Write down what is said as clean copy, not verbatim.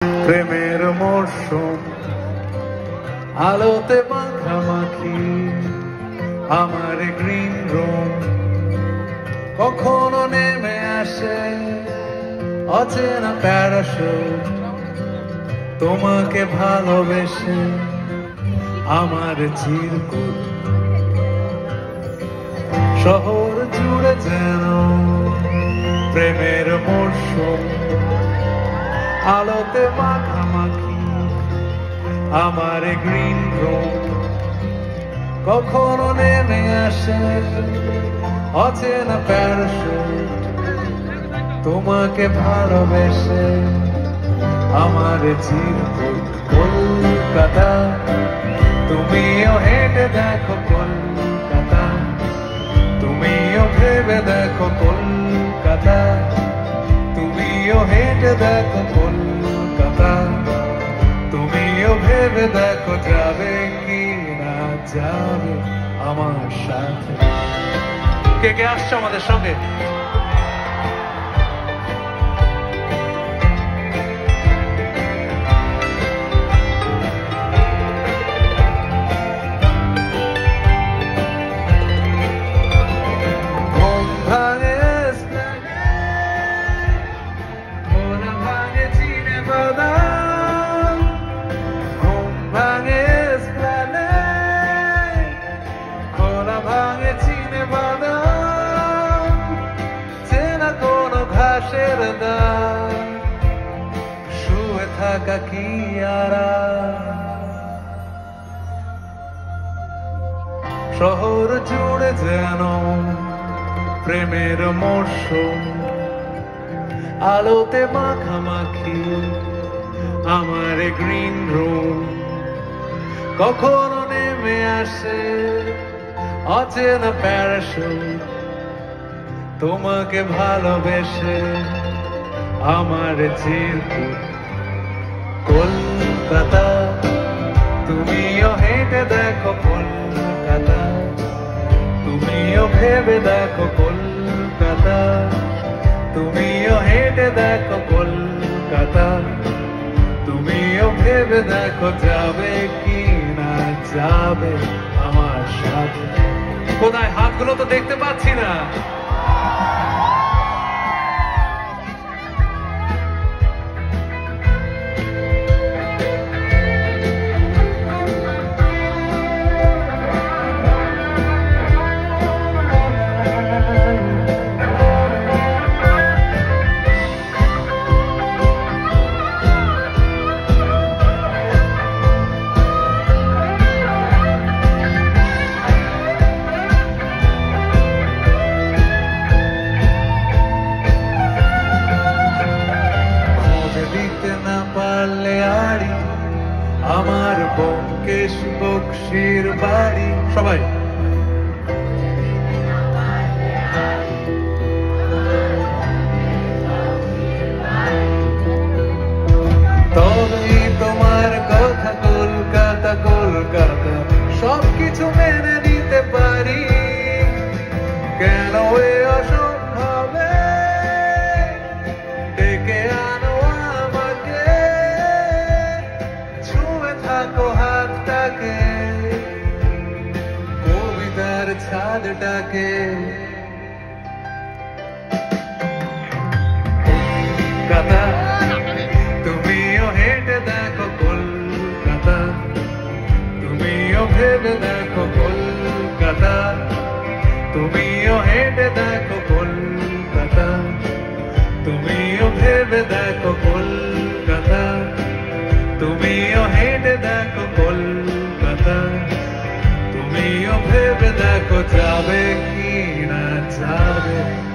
প্রেমের মরশুম আলোতে মাখামাখি আমার গ্রিন রুম কখনো নেমে আসে অচেনা প্যারাশুট তোমাকে ভালোবেসে আমার চিরকুট শহর জুড়ে যেন প্রেমের মরশুম আলোতে মাখামাখি আমার গ্রিন রুম কখনো নেমে আসে অচেনা প্যারাশুট তোমাকে ভালোবেসে আমার চিরকুট কলকাতা তুমিও হেঁটে দেখো কলকাতা তুমিও ভেবে দেখো কলকাতা তুমিও হেঁটে দেখো কলকাতা তুমিও ভেবে দেখো যাবে কি না যাবে আমার সাথে কে কে আসছো আমাদের সঙ্গে শুয়ে থাকা কি শহর জুড়ে যেন প্রেমের মরশুম আলোতে মাখামাখি আমার গ্রিন রুম কখনো নেমে আসে অচেনা প্যারাশুট তোমাকে ভালোবেসে আমার চিরকুট কলকাতা তুমিও হেঁটে দেখো কলকাতা তুমিও ভেবে দেখো কলকাতা তুমিও হেঁটে দেখো কলকাতা তুমিও ভেবে দেখো যাবে কি না যাবে আমার সাথে কোথায় হাতগুলো তো দেখতে পাচ্ছি না আমার বঙ্কেশ বক্সির বাড়ি সবাই তবে তোমার কথা কলকাতা কলকাতা সবকিছু মেনে নিতে পারি কেন এ অসম্ভবে ডেকে আনো আমাকে ছুঁয়ে থাকো হাতটাকে কবিতার ছাদটাকে কলকাতা তুমিও হেঁটে দেখো কলকাতা তুমিও ভেবে দেখো কলকাতা তুমিও হেঁটে দেখো কলকাতা তুমিও ভেবে দেখো কলকাতা তুমিও হেঁটে দেখো কলকাতা তুমিও ভেবে দেখো যাবে কি না যাবে